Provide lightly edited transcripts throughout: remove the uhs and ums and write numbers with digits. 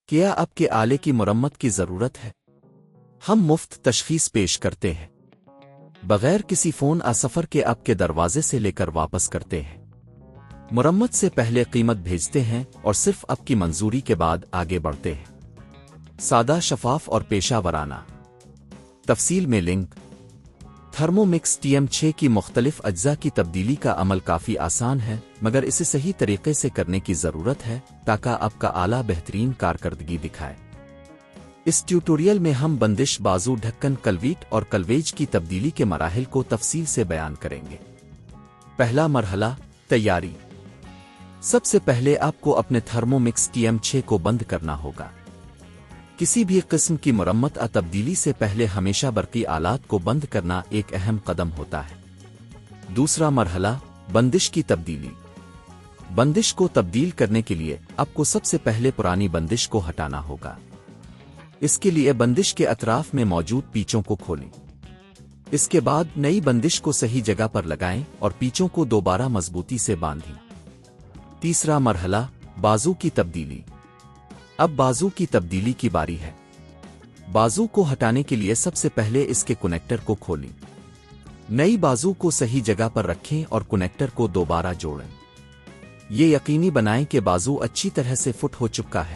کیا آپ کے آلے کی مرمت کی ضرورت ہے؟ ہم مفت تشخیص پیش کرتے ہیں، بغیر کسی فون سفر کے آپ کے دروازے سے لے کر واپس کرتے ہیں۔ مرمت سے پہلے قیمت بھیجتے ہیں اور صرف آپ کی منظوری کے بعد آگے بڑھتے ہیں۔ سادہ، شفاف اور پیشہ ورانہ۔ تفصیل میں لنک۔ تھرمو مکس Tm6 کی مختلف اجزاء کی تبدیلی کا عمل کافی آسان ہے، مگر اسے صحیح طریقے سے کرنے کی ضرورت ہے تاکہ آپ کا آلہ بہترین کارکردگی دکھائے۔ اس ٹیوٹوریل میں ہم بندش، بازو، ڈھکن، کلویٹ اور کلویج کی تبدیلی کے مراحل کو تفصیل سے بیان کریں گے۔ پہلا مرحلہ، تیاری۔ سب سے پہلے آپ کو اپنے تھرمو مکس Tm6 کو بند کرنا ہوگا۔ کسی بھی قسم کی مرمت تبدیلی سے پہلے ہمیشہ برقی آلات کو بند کرنا ایک اہم قدم ہوتا ہے۔ دوسرا مرحلہ، بندش کی تبدیلی۔ بندش کو تبدیل کرنے کے لیے آپ کو سب سے پہلے پرانی بندش کو ہٹانا ہوگا۔ اس کے لیے بندش کے اطراف میں موجود پیچوں کو کھولیں۔ اس کے بعد نئی بندش کو صحیح جگہ پر لگائیں اور پیچوں کو دوبارہ مضبوطی سے باندھیں۔ تیسرا مرحلہ، بازو کی تبدیلی۔ اب بازو کی تبدیلی کی باری ہے۔ بازو کو ہٹانے کے لیے سب سے پہلے اس کے کنیکٹر کو کھولیں۔ نئی بازو کو صحیح جگہ پر رکھیں اور کنیکٹر کو دوبارہ جوڑیں۔ یہ یقینی بنائیں کہ بازو اچھی طرح سے فٹ ہو چکا ہے۔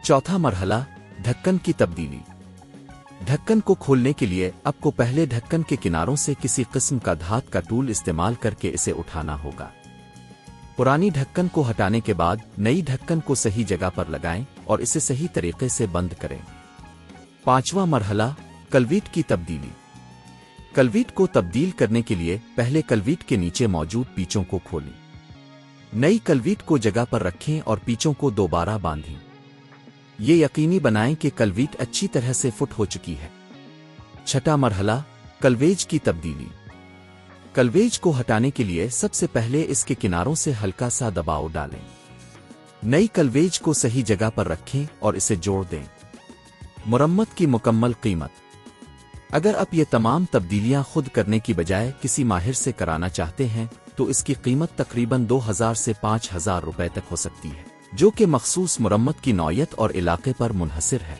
چوتھا مرحلہ، ڈھکن کی تبدیلی۔ ڈھکن کو کھولنے کے لیے آپ کو پہلے ڈھکن کے کناروں سے کسی قسم کا دھات کا ٹول استعمال کر کے اسے اٹھانا ہوگا۔ پرانی ڈھکن کو ہٹانے کے بعد نئی ڈھکن کو صحیح جگہ پر لگائیں اور اسے صحیح طریقے سے بند کریں۔ پانچواں مرحلہ، کلویٹ کی تبدیلی۔ کلویٹ کو تبدیل کرنے کے لیے پہلے کلویٹ کے نیچے موجود پیچوں کو کھولیں۔ نئی کلویٹ کو جگہ پر رکھیں اور پیچوں کو دوبارہ باندھیں۔ یہ یقینی بنائیں کہ کلویٹ اچھی طرح سے فٹ ہو چکی ہے۔ چھٹا مرحلہ، کلویج کی تبدیلی۔ کلویج کو ہٹانے کے لیے سب سے پہلے اس کے کناروں سے ہلکا سا دباؤ ڈالیں۔ نئی کلویج کو صحیح جگہ پر رکھیں اور اسے جوڑ دیں۔ مرمت کی مکمل قیمت۔ اگر آپ یہ تمام تبدیلیاں خود کرنے کی بجائے کسی ماہر سے کرانا چاہتے ہیں تو اس کی قیمت تقریباً 2000 سے 5000 روپے تک ہو سکتی ہے، جو کہ مخصوص مرمت کی نوعیت اور علاقے پر منحصر ہے۔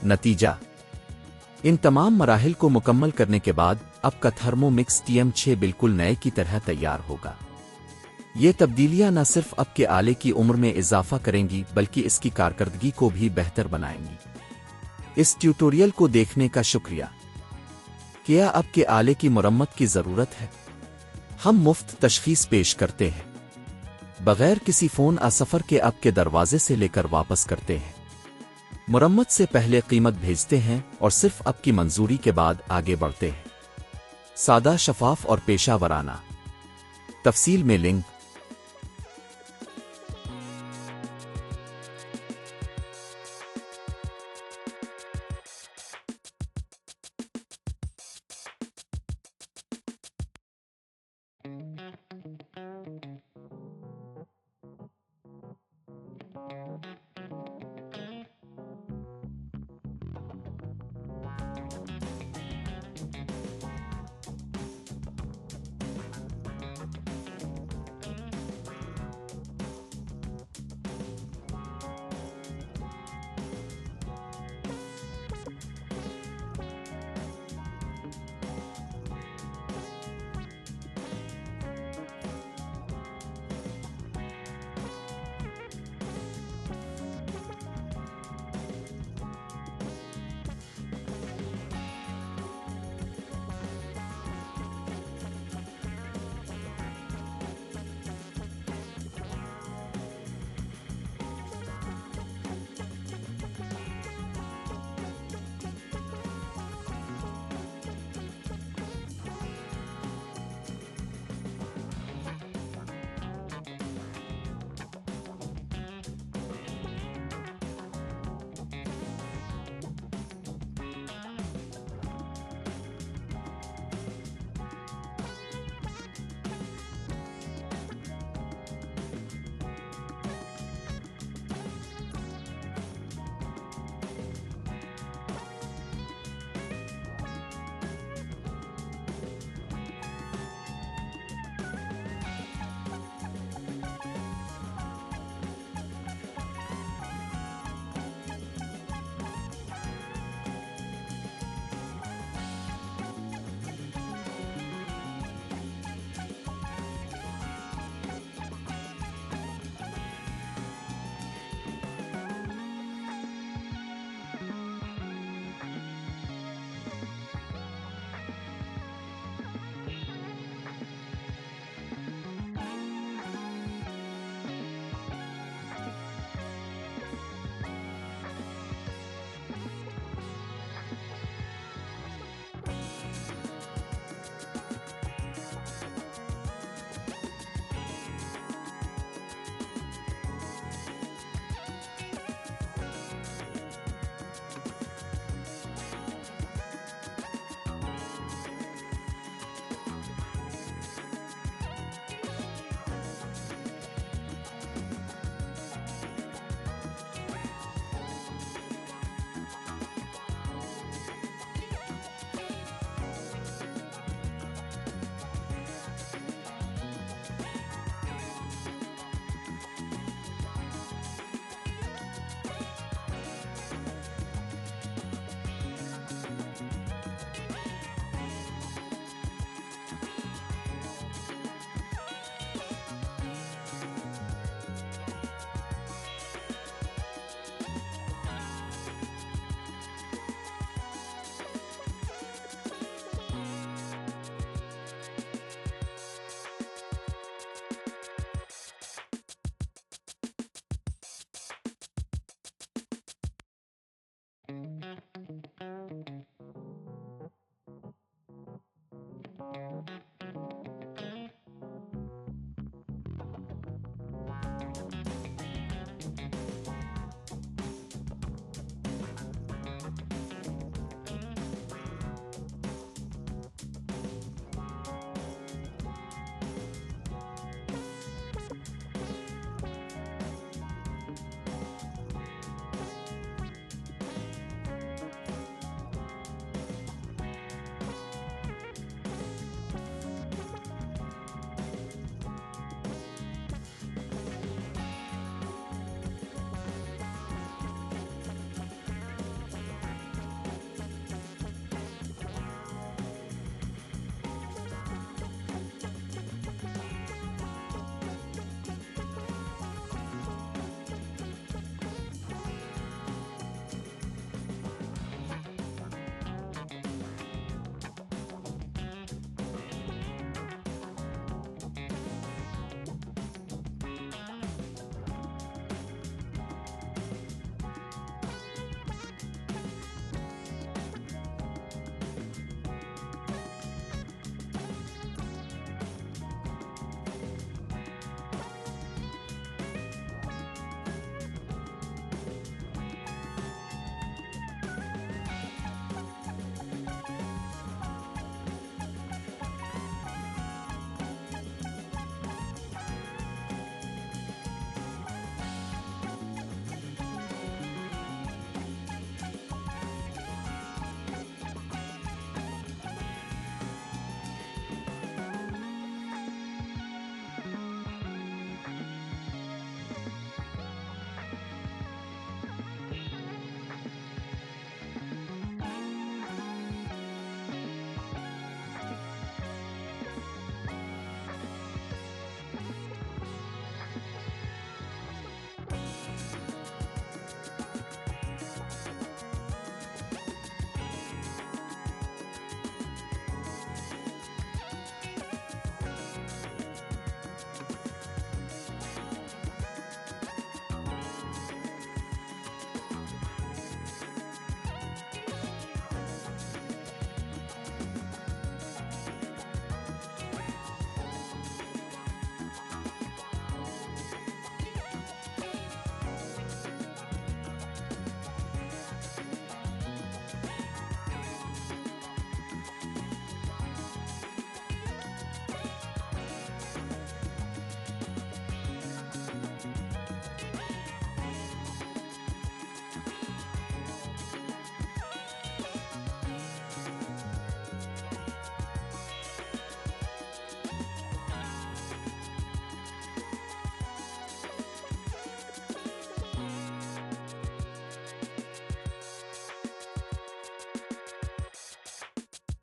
نتیجہ: ان تمام مراحل کو مکمل کرنے کے بعد آپ کا تھرمو مکس Tm6 بالکل نئے کی طرح تیار ہوگا۔ یہ تبدیلیاں نہ صرف آپ کے آلے کی عمر میں اضافہ کریں گی بلکہ اس کی کارکردگی کو بھی بہتر بنائیں گی۔ اس ٹیوٹوریل کو دیکھنے کا شکریہ۔ کیا آپ کے آلے کی مرمت کی ضرورت ہے؟ ہم مفت تشخیص پیش کرتے ہیں، بغیر کسی فون سفر کے آپ کے دروازے سے لے کر واپس کرتے ہیں۔ مرمت سے پہلے قیمت بھیجتے ہیں اور صرف آپ کی منظوری کے بعد آگے بڑھتے ہیں۔ سادہ، شفاف اور پیشہ ورانہ۔ تفصیل میں لنک۔